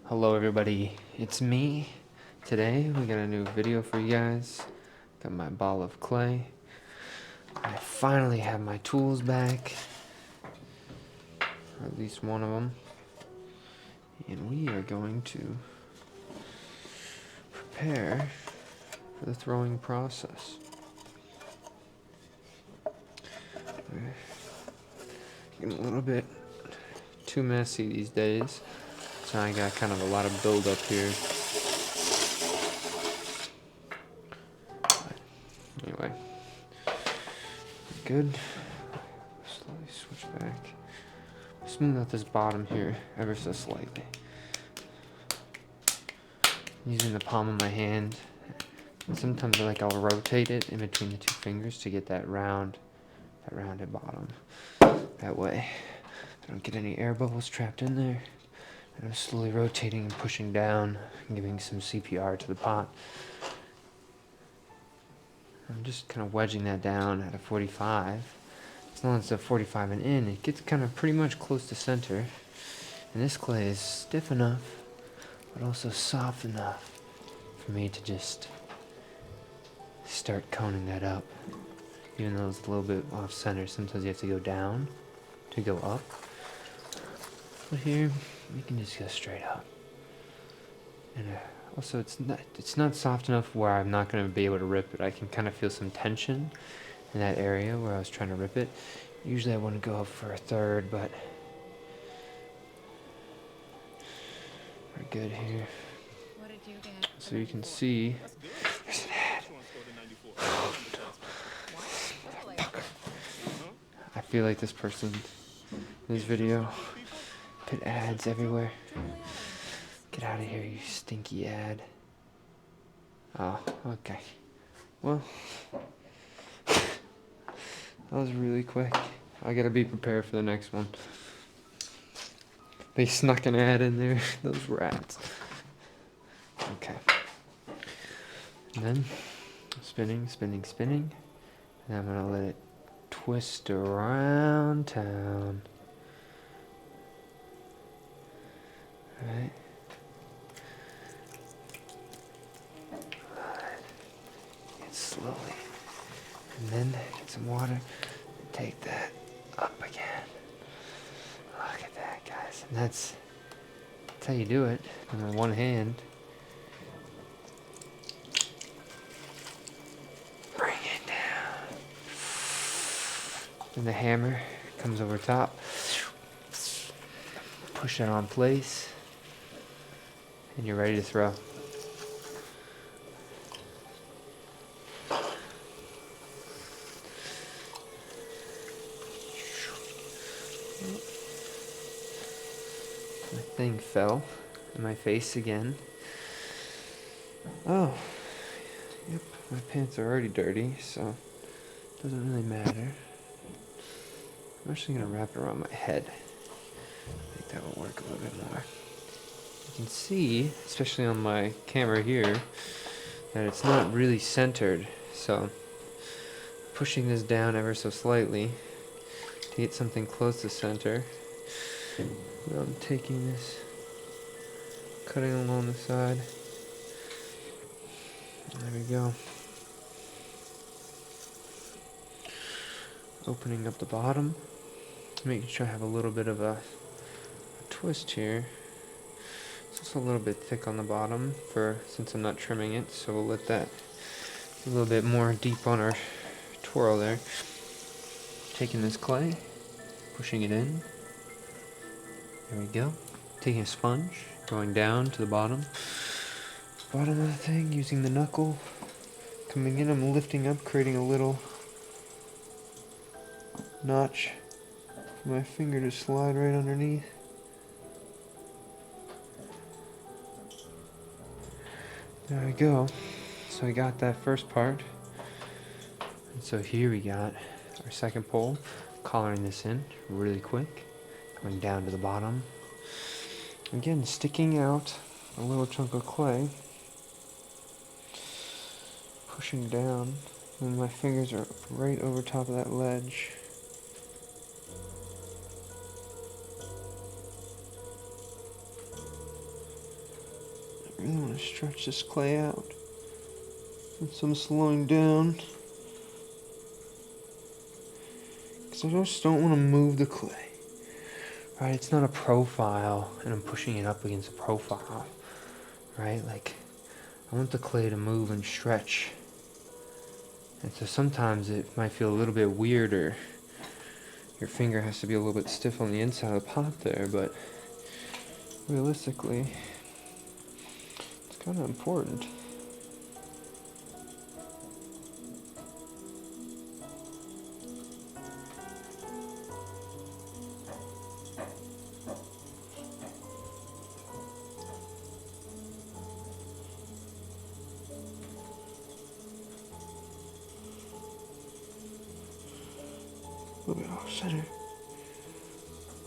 Hello everybody, it's me. Today we got a new video for you guys. Got my ball of clay. I finally have my tools back. Or at least one of them. And we are going to prepare for the throwing process. We're getting a little bit too messy these days. So I got kind of a lot of buildup here. Anyway, good. Slowly switch back. Smooth out this bottom here ever so slightly. Using the palm of my hand. And sometimes I'll rotate it in between the two fingers to get that rounded bottom. That way I don't get any air bubbles trapped in there. And I'm slowly rotating and pushing down and giving some CPR to the pot. I'm just kind of wedging that down at a 45. As long as it's a 45 and in, it gets kind of pretty much close to center. And this clay is stiff enough, but also soft enough for me to just start coning that up. Even though it's a little bit off center, sometimes you have to go down to go up. But here, we can just go straight up. And also, it's not soft enough where I'm not going to be able to rip it. I can kind of feel some tension in that area where I was trying to rip it. Usually I wouldn't go up for a third, but we're good here. What did you get? So you can see there's an ad. I feel like this person in this video put ads everywhere. Get out of here, you stinky ad. Oh, okay. Well, that was really quick. I gotta be prepared for the next one. They snuck an ad in there, those rats. Okay. And then, spinning. And I'm gonna let it twist around town. Alright. Get slowly. And then get some water and take that up again. Look at that, guys. And that's how you do it. And with one hand. Bring it down. And the hammer comes over top. Push that on place. And you're ready to throw. My thing fell in my face again. Oh, yep, my pants are already dirty, so it doesn't really matter. I'm actually going to wrap it around my head. I think that will work a little bit more. You can see, especially on my camera here, that it's not really centered, so pushing this down ever so slightly to get something close to center. I'm taking this, cutting along the side. There we go. Opening up the bottom, making sure I have a little bit of a twist here. It's also a little bit thick on the bottom since I'm not trimming it, so we'll let that a little bit more deep on our twirl there. Taking this clay, pushing it in. There we go. Taking a sponge, going down to the bottom of the thing, using the knuckle. Coming in, I'm lifting up, creating a little notch for my finger to slide right underneath. There we go. So I got that first part. And so here we got our second pole. Collaring this in really quick. Going down to the bottom. Again, sticking out a little chunk of clay. Pushing down. And my fingers are right over top of that ledge. I really want to stretch this clay out. So I'm slowing down. Because I just don't want to move the clay. Right? It's not a profile and I'm pushing it up against a profile. Right? Like, I want the clay to move and stretch. And so sometimes it might feel a little bit weird, or your finger has to be a little bit stiff on the inside of the pot there, but realistically, it's kind of important. A little bit off center,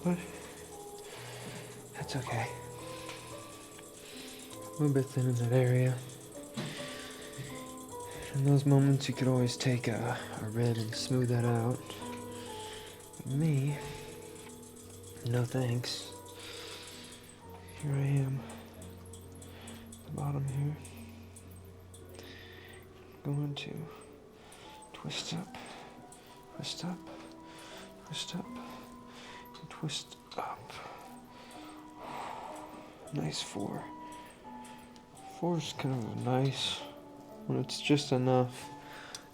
but that's okay. A little bit thin in that area. In those moments, you could always take a red and smooth that out. But me, no thanks. Here I am, at the bottom here. Going to twist up, twist up, twist up, and twist up. Nice 4. 4 is kind of nice when it's just enough.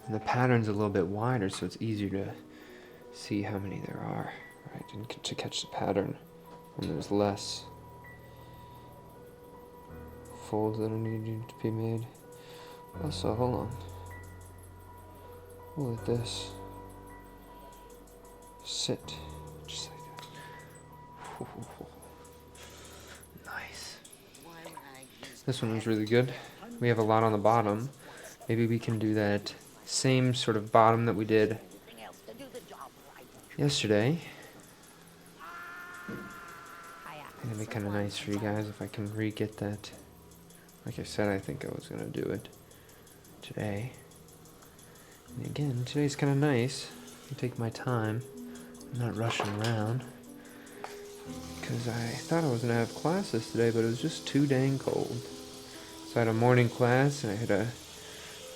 And the pattern's a little bit wider, so it's easier to see how many there are, right? And to catch the pattern when there's less folds that are needed to be made. Also, hold on. Look at this. Sit. Just like that. Nice. This one was really good. We have a lot on the bottom. Maybe we can do that same sort of bottom that we did yesterday. It'd be kind of nice for you guys if I can re-get that. Like I said, I think I was going to do it today. And again, today's kind of nice. I take my time. I'm not rushing around. Because I thought I was going to have classes today, but it was just too dang cold. So I had a morning class, and I had a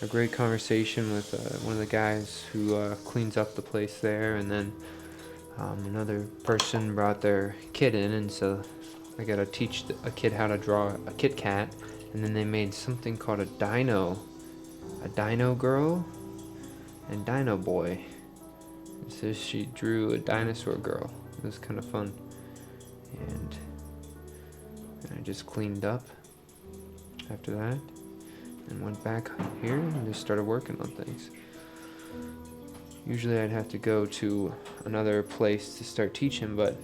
great conversation with one of the guys who cleans up the place there, and then another person brought their kid in, and so I got to teach a kid how to draw a Kit Kat, and then they made something called a dino girl and dino boy. And so she drew a dinosaur girl. It was kind of fun, and I just cleaned up after that and went back here and just started working on things. Usually I'd have to go to another place to start teaching, but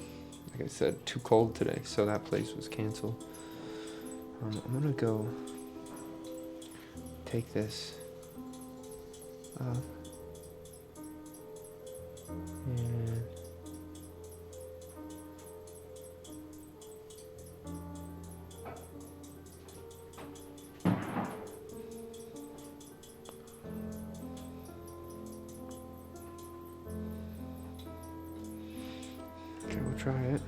like I said, too cold today, so that place was canceled. I'm gonna go take this up and okay, we'll try it.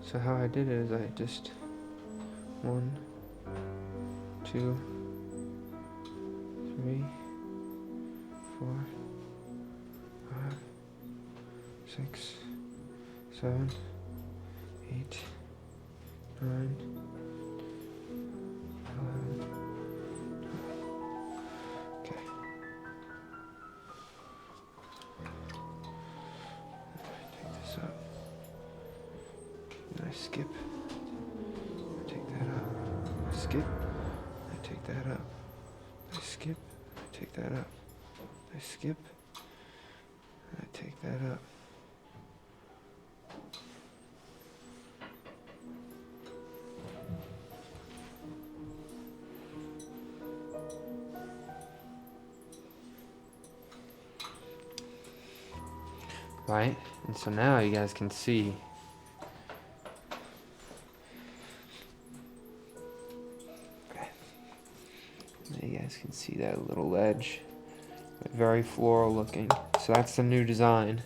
So how I did it is I just 1, 2, 3, 4, 5, 6, 7, 8, 9, 11. Okay. Take this up. And I skip. I take that up. I skip. I take that up. I skip. I take that up. I skip. I take that up. Right? And so now you guys can see you guys can see that little ledge. Very floral looking. So that's the new design.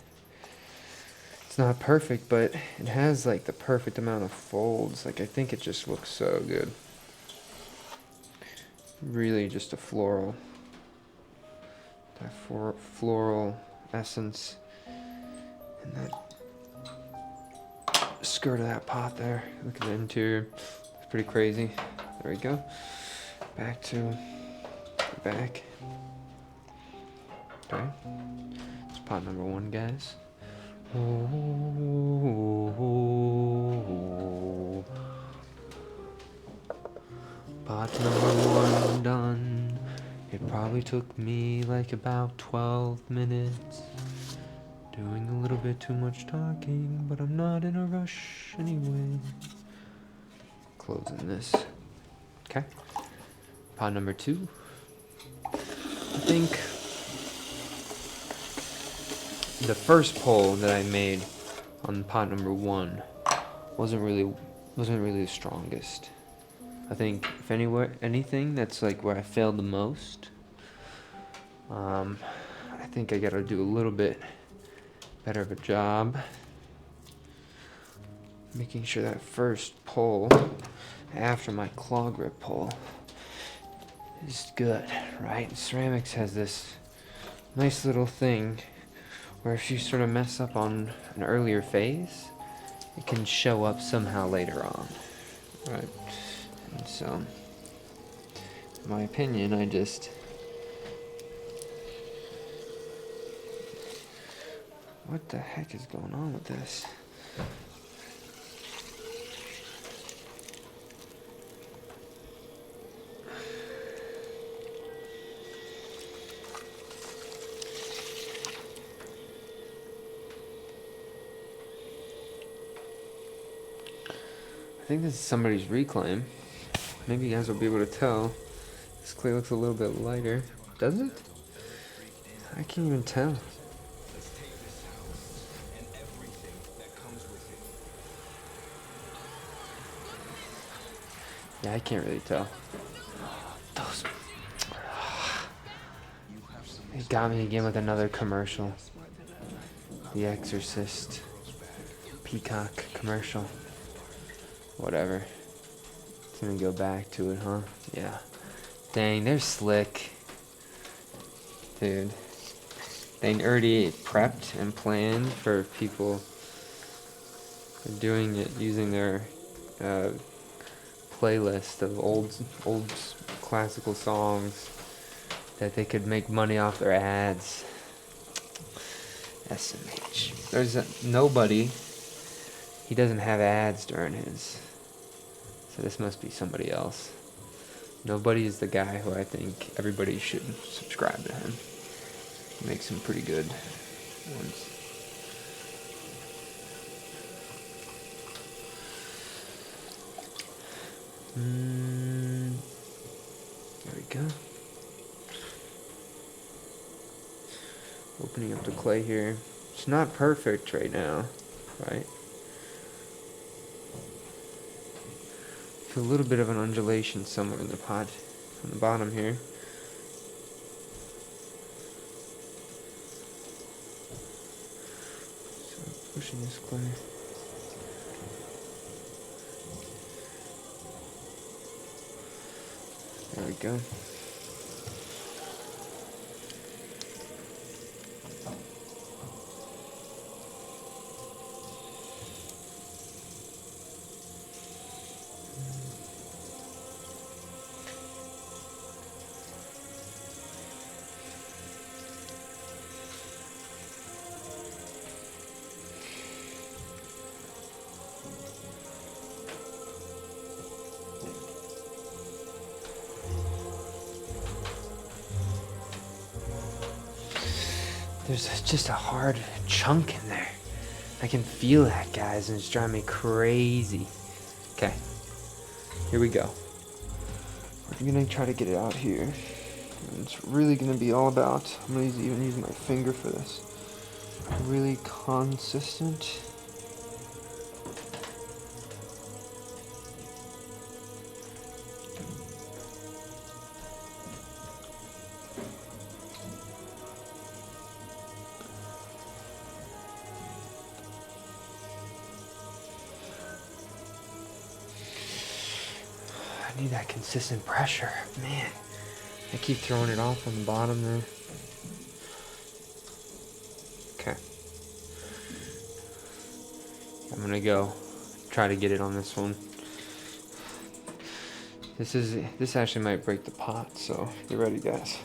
It's not perfect, but it has like the perfect amount of folds. Like I think it just looks so good. really just a floral, floral essence. And that skirt of that pot there, look at the interior, it's pretty crazy. There we go. Back to the back. Okay, it's pot number 1, guys. Pot number 1 done. It probably took me like about 12 minutes. Doing a little bit too much talking, but I'm not in a rush anyway. Closing this. Okay. Pot number 2. I think the first pull that I made on pot number 1 wasn't really the strongest. I think if anything, that's like where I failed the most. I think I gotta do a little bit better of a job making sure that first pull after my claw grip pull is good, right? Ceramics has this nice little thing where if you sort of mess up on an earlier phase, it can show up somehow later on, right? And so, in my opinion, what the heck is going on with this? I think this is somebody's reclaim. Maybe you guys will be able to tell. This clay looks a little bit lighter. Does it? I can't even tell. Yeah, I can't really tell. Those. It got me again with another commercial. The Exorcist. Peacock commercial. Whatever. It's gonna go back to it, huh? Yeah. Dang, they're slick. Dude. They already prepped and planned for people doing it using their playlist of old classical songs that they could make money off their ads. SMH. There's nobody. He doesn't have ads during his. So this must be somebody else. Nobody is the guy who I think everybody should subscribe to him. He makes some pretty good ones. There we go. Opening up the clay here. It's not perfect right now, right? Feel a little bit of an undulation somewhere in the pot on the bottom here. So pushing this clay. There we go. There's just a hard chunk in there. I can feel that, guys, and it's driving me crazy. Okay, here we go. I'm gonna try to get it out here. And it's really gonna be all about, I'm gonna even use my finger for this. Really consistent. I need that consistent pressure, man. I keep throwing it off on the bottom there. Okay. I'm gonna go try to get it on this one. This actually might break the pot, so get ready, guys.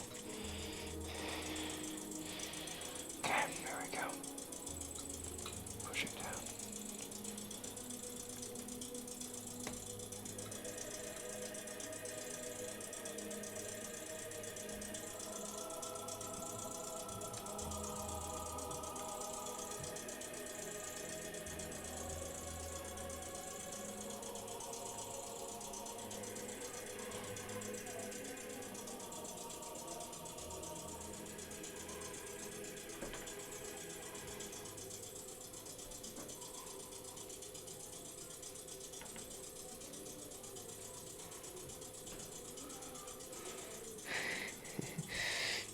Okay, there we go. Push it down.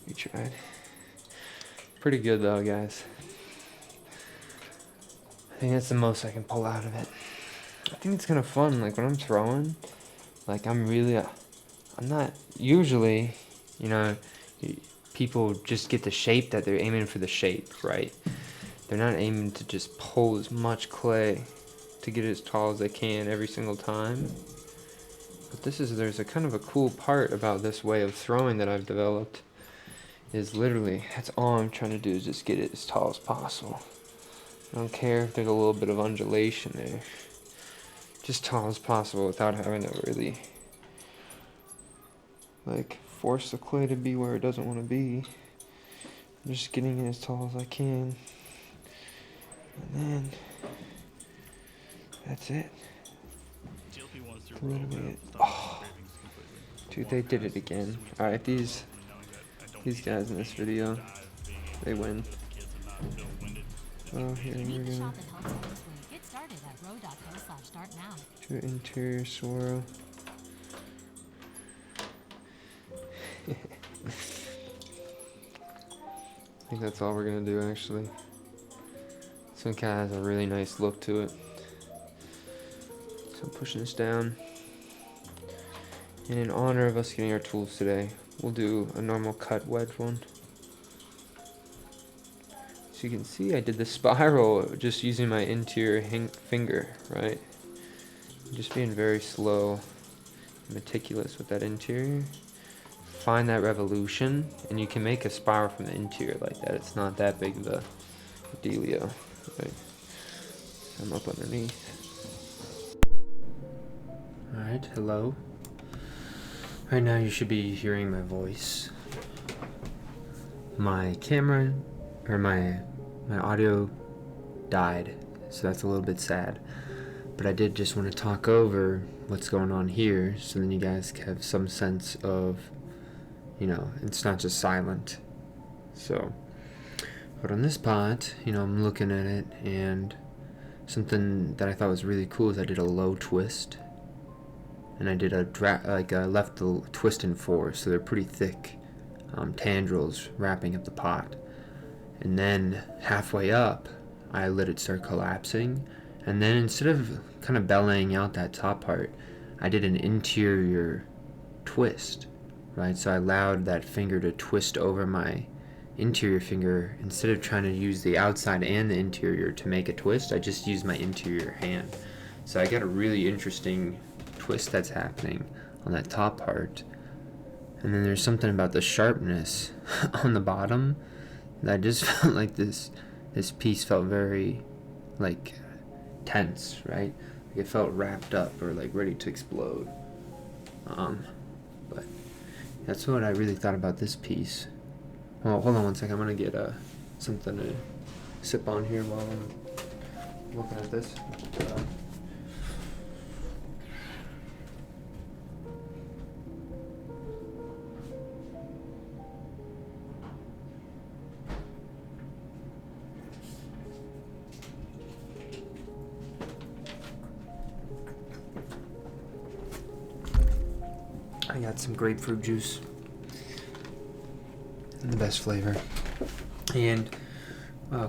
We tried. Pretty good though, guys. I think that's the most I can pull out of it. I think it's kind of fun, like when I'm throwing, like I'm not, usually, you know, people just get the shape that they're aiming for the shape, right? They're not aiming to just pull as much clay to get it as tall as they can every single time. But there's a kind of a cool part about this way of throwing that I've developed. Is literally, that's all I'm trying to do is just get it as tall as possible. I don't care if there's a little bit of undulation there. Just tall as possible without having to really, like, force the clay to be where it doesn't want to be. I'm just getting it as tall as I can. And then, that's it. A little bit. Oh, dude, they did it again. Alright, these guys in this video, they win. Oh, here we're gonna do interior swirl. I think that's all we're gonna do actually. This one kind of has a really nice look to it. So I'm pushing this down. And in honor of us getting our tools today, we'll do a normal cut wedge one. So you can see I did the spiral just using my interior finger, right? Just being very slow, meticulous with that interior. Find that revolution, and you can make a spiral from the interior like that. It's not that big of a dealio, right? I'm up underneath. Alright, hello. Right now you should be hearing my voice. My camera, or my audio died, so that's a little bit sad. But I did just want to talk over what's going on here, so then you guys have some sense of, you know, it's not just silent. So, but on this pot, you know, I'm looking at it, and something that I thought was really cool is I did a low twist. And I did I left the twist in 4, so they're pretty thick tendrils wrapping up the pot. And then halfway up, I let it start collapsing. And then instead of kind of belaying out that top part, I did an interior twist, right? So I allowed that finger to twist over my interior finger. Instead of trying to use the outside and the interior to make a twist, I just used my interior hand. So I got a really interesting twist that's happening on that top part. And then there's something about the sharpness on the bottom that I just felt like this piece felt very like tense, right? Like it felt wrapped up or like ready to explode. But that's what I really thought about this piece. Well, hold on one second. I'm gonna get something to sip on here while I'm looking at this. I got some grapefruit juice, and the best flavor. And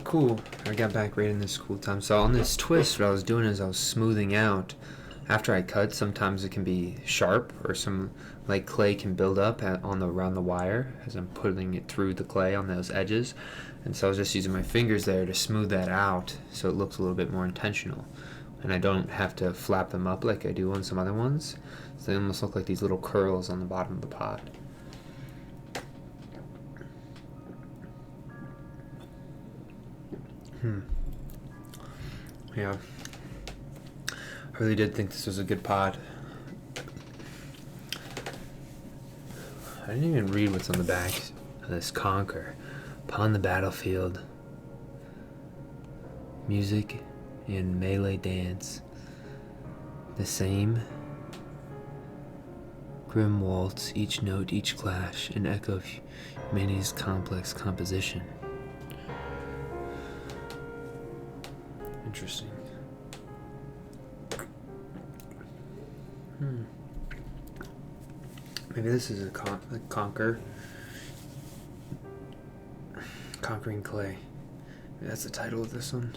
cool, I got back right in this cool time. So on this twist, what I was doing is I was smoothing out after I cut, sometimes it can be sharp, or some like clay can build up around the wire as I'm putting it through the clay on those edges. And so I was just using my fingers there to smooth that out so it looks a little bit more intentional. And I don't have to flap them up like I do on some other ones. So they almost look like these little curls on the bottom of the pot. Yeah. I really did think this was a good pot. I didn't even read what's on the back of this conker. Upon the battlefield, music and melee dance, the same grim waltz, each note, each clash, an echo of humanity's complex composition. Interesting. Maybe this is a conquering clay. Maybe that's the title of this one.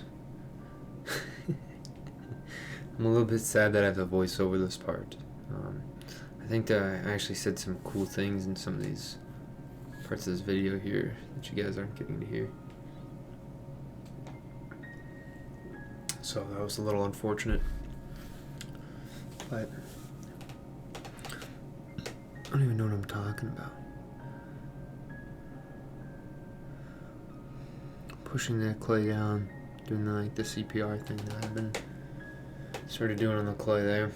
I'm a little bit sad that I have to voice over this part. I think that I actually said some cool things in some of these parts of this video here that you guys aren't getting to hear. So that was a little unfortunate. But I don't even know what I'm talking about. Pushing that clay down, doing like the CPR thing that I've been sort of doing on the clay there.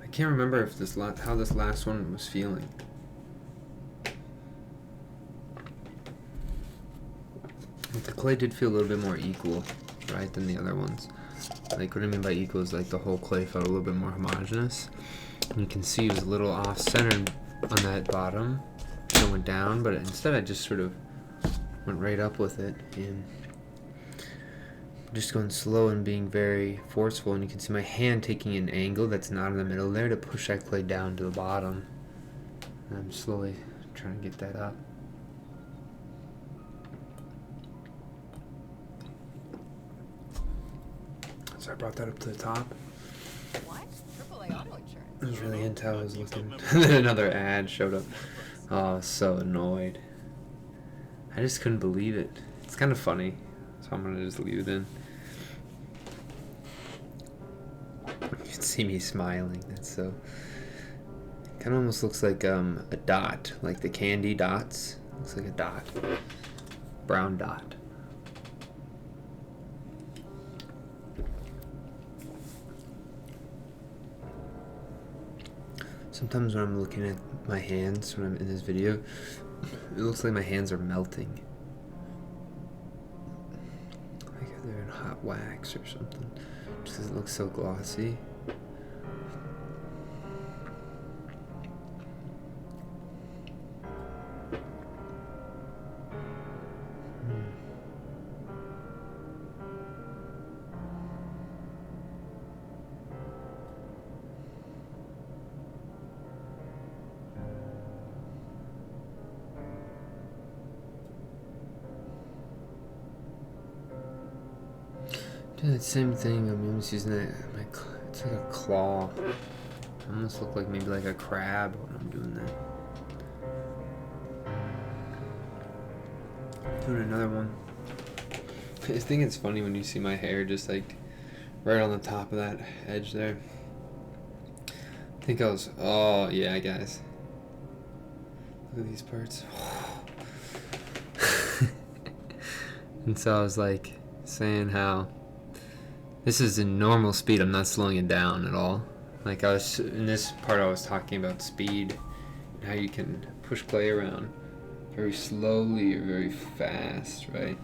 I can't remember if how this last one was feeling. But the clay did feel a little bit more equal, right, than the other ones. Like, what I mean by equal is like the whole clay felt a little bit more homogeneous. And you can see it was a little off-centered on that bottom. So it went down, but instead I just sort of went right up with it. And just going slow and being very forceful. And you can see my hand taking an angle that's not in the middle there to push that clay down to the bottom. And I'm slowly trying to get that up. So I brought that up to the top. What? AAA auto insurance. I was really into how I was looking. And then another ad showed up. Oh, I was so annoyed. I just couldn't believe it. It's kind of funny, so I'm gonna just leave it in. You can see me smiling. That's so. Kind of almost looks like a dot, like the candy dots. Looks like a dot, brown dot. Sometimes when I'm looking at my hands when I'm in this video, it looks like my hands are melting. Like they're in hot wax or something. Just because it looks so glossy. Do that same thing. I'm just using that. It's like a claw. I almost look like maybe like a crab when I'm doing that. Doing another one. I think it's funny when you see my hair just like right on the top of that edge there. I think I was. Oh yeah, guys. Look at these parts. And so I was like saying how. This is in normal speed. I'm not slowing it down at all. Like I was in this part, I was talking about speed and how you can push clay around very slowly or very fast, right?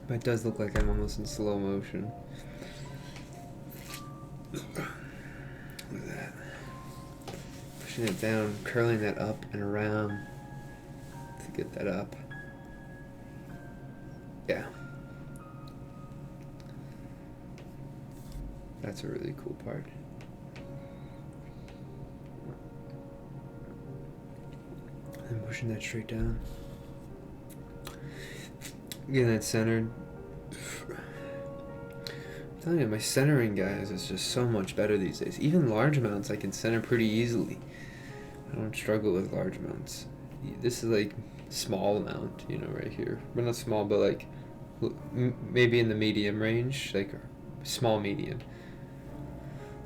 But it does look like I'm almost in slow motion. Look at that. Pushing it down, curling that up and around to get that up. Yeah. That's a really cool part. And pushing that straight down. Getting that centered. I'm telling you, my centering, guys, is just so much better these days. Even large mounts I can center pretty easily. I don't struggle with large mounts. This is like small mount, you know, right here. Well, not small, but like maybe in the medium range, like small medium.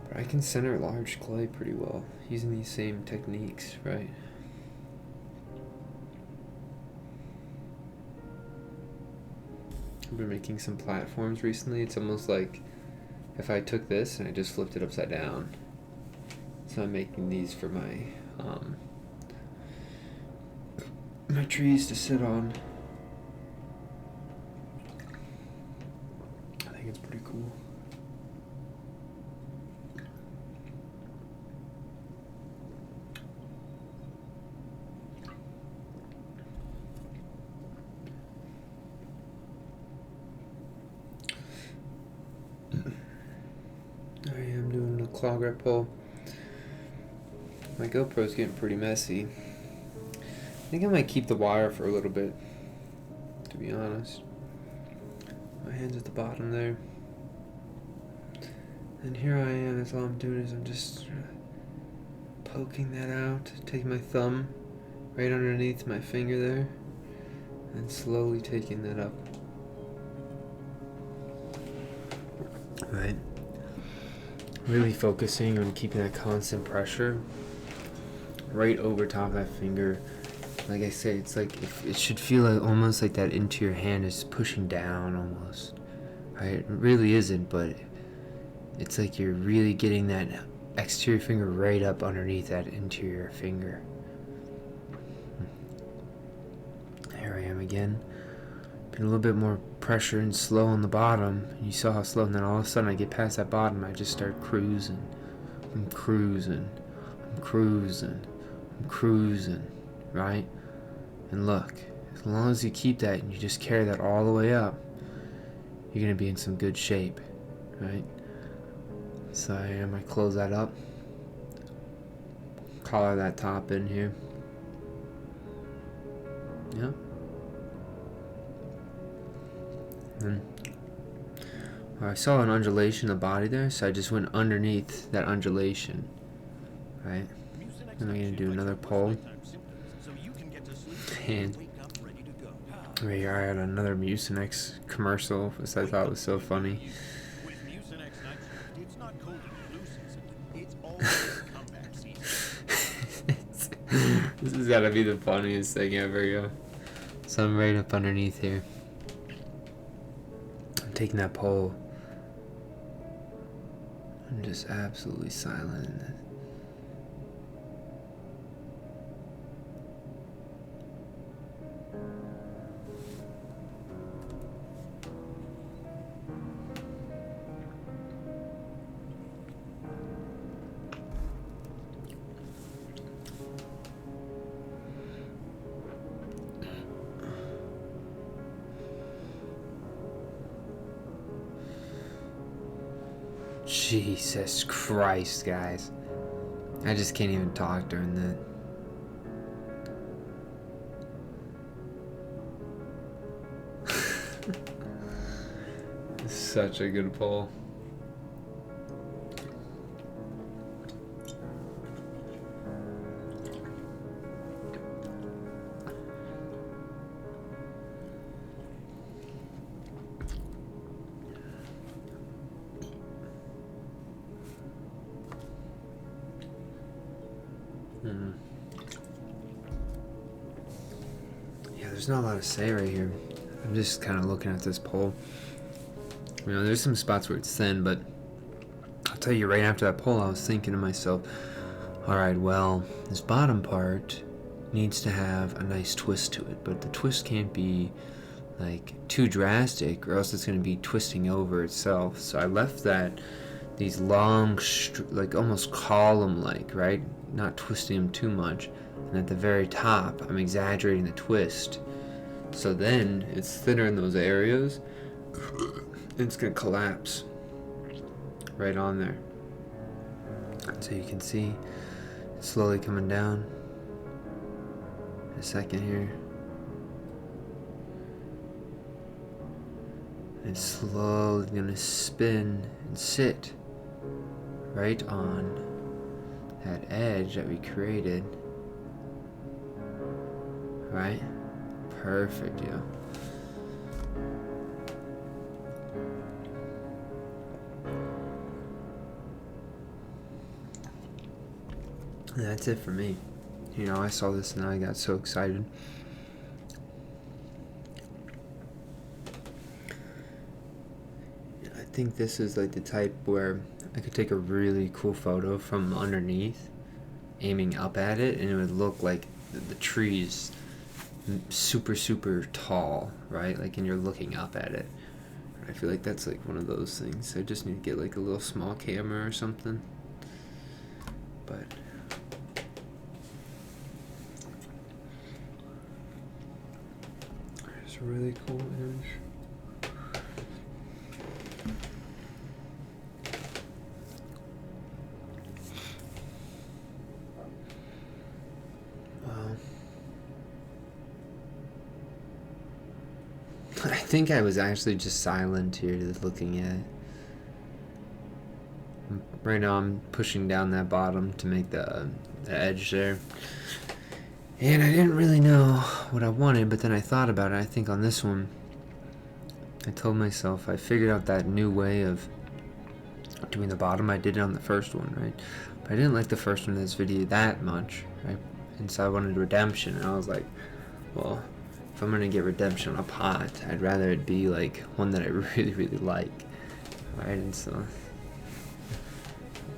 But I can center large clay pretty well using these same techniques, right? I've been making some platforms recently. It's almost like if I took this and I just flipped it upside down. So I'm making these for my my trees to sit on. I think it's pretty cool. I am doing the claw grip pull. My GoPro's getting pretty messy. I think I might keep the wire for a little bit, to be honest. My hand's at the bottom there. And here I am, that's all I'm doing is I'm just poking that out, taking my thumb right underneath my finger there, and slowly taking that up. Right? Really focusing on keeping that constant pressure right over top of that finger. Like I say, it's like it should feel like almost like that into your hand is pushing down almost. Right? It really isn't, but it's like you're really getting that exterior finger right up underneath that interior finger. There I am again. Been a little bit more pressure and slow on the bottom. You saw how slow, and then all of a sudden I get past that bottom, I just start cruising. I'm cruising. I'm cruising. I'm cruising. Right? And look, as long as you keep that and you just carry that all the way up, you're going to be in some good shape. Right? So I might close that up. Collar that top in here. Yeah. And I saw an undulation in the body there, so I just went underneath that undulation. Right? And I'm going to do another pull. And right here I had another Mucinex commercial, which I thought was so funny. This has got to be the funniest thing ever, yo. So I'm right up underneath here. I'm taking that pole. I'm just absolutely silent. Jesus Christ, guys. I just can't even talk during that. It's such a good pull. Yeah, there's not a lot to say right here. I'm just kind of looking at this pole. You know, there's some spots where it's thin, but I'll tell you, right after that pole, I was thinking to myself, alright, well, this bottom part needs to have a nice twist to it, but the twist can't be like too drastic, or else it's going to be twisting over itself. So I left these long, like almost column-like, right? Not twisting them too much. And at the very top, I'm exaggerating the twist. So then it's thinner in those areas, and it's going to collapse right on there. So you can see it's slowly coming down. In a second here. It's slowly gonna spin and sit right on that edge that we created. Right? Perfect, yo. And that's it for me. You know, I saw this and I got so excited. I think this is like the type where I could take a really cool photo from underneath, aiming up at it, and it would look like the trees super, super tall, right? Like, and you're looking up at it. I feel like that's like one of those things. I just need to get like a little small camera or something. But it's a really cool image. I think I was actually just silent here, looking at it. Right now I'm pushing down that bottom to make the edge there. And I didn't really know what I wanted, but then I thought about it. I think on this one, I told myself I figured out that new way of doing the bottom. I did it on the first one, right? But I didn't like the first one in this video that much, right? And so I wanted redemption, and I was like, well, if I'm gonna get redemption on a pot, I'd rather it be like one that I really, really like, right? And so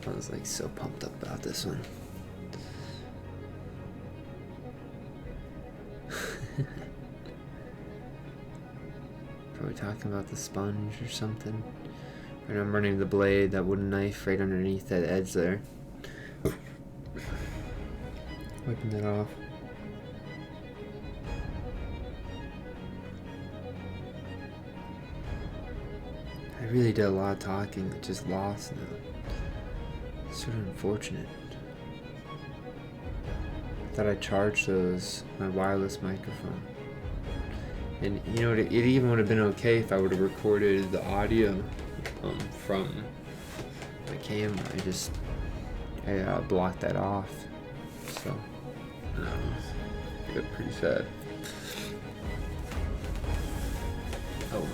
I was like so pumped up about this one. Probably talking about the sponge or something. And I'm running the blade, that wooden knife, right underneath that edge there. Wiping that off. I really did a lot of talking, just lost now. Sort of unfortunate. Thought I charged my wireless microphone. And you know, it even would have been okay if I would have recorded the audio from my camera. I blocked that off. So, I got pretty sad. Oh.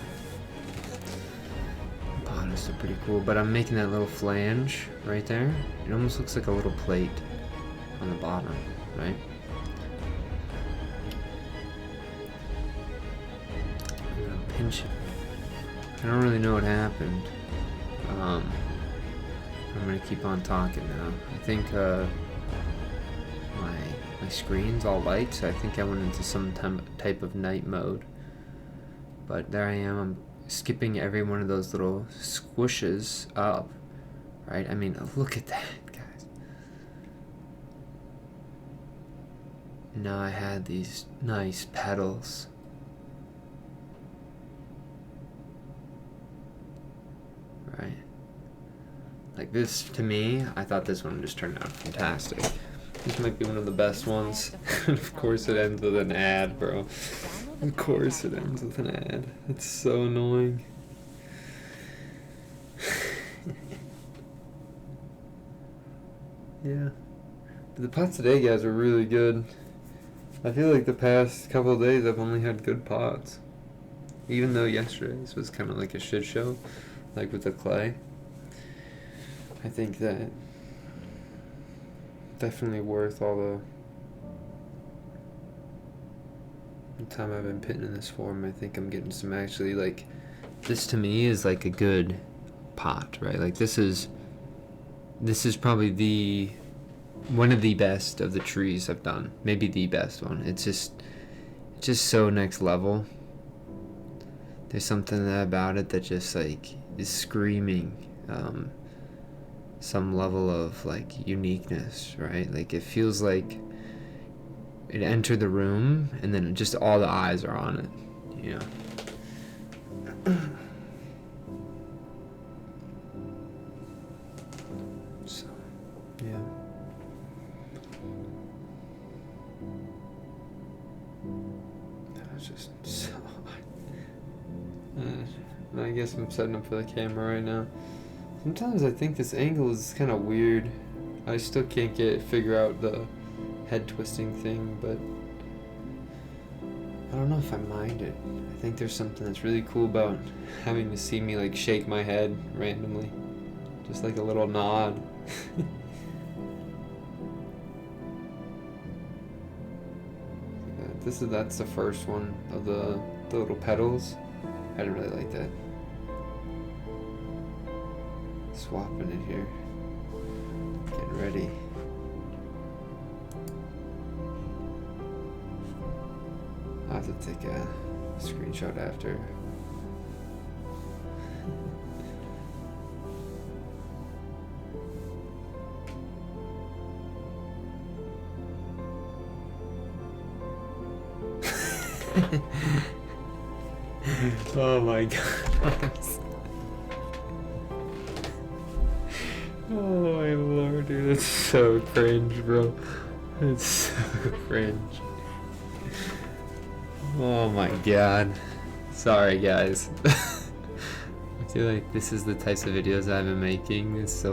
Pot is still pretty cool, but I'm making that little flange right there. It almost looks like a little plate on the bottom, right? I'm gonna pinch it. I don't really know what happened. I'm gonna keep on talking now. I think my screen's all light, so I think I went into some type of night mode. But there I am. I'm skipping every one of those little squishes up, right? I mean, look at that, guys. Now I had these nice petals. Right? Like this, to me, I thought this one just turned out fantastic. This might be one of the best ones. And of course it ends with an ad, bro. Of course it ends with an ad. It's so annoying. Yeah. But the pots today, guys, are really good. I feel like the past couple of days I've only had good pots. Even though yesterday's was kind of like a shit show, like with the clay. I think that definitely worth all the time I've been pitting in this form. I think I'm getting some actually, like, this to me is like a good pot, right? Like this is probably one of the best of the trees I've done. Maybe the best one. It's just so next level. There's something about it that just like is screaming some level of like uniqueness, right? Like it feels like it entered the room and then just all the eyes are on it, you know. So, yeah. That was just so. Now I guess I'm setting up for the camera right now. Sometimes I think this angle is kind of weird. I still can't figure out the head twisting thing, but I don't know if I mind it. I think there's something that's really cool about having to see me like shake my head randomly. Just like a little nod. That's the first one of the little petals. I didn't really like that. Swapping it here. Getting ready. I'll have to take a screenshot after. Oh my god. Oh my lord, dude, that's so cringe, bro. It's so cringe. Oh my god. Sorry, guys. I feel like this is the types of videos I've been making. It's so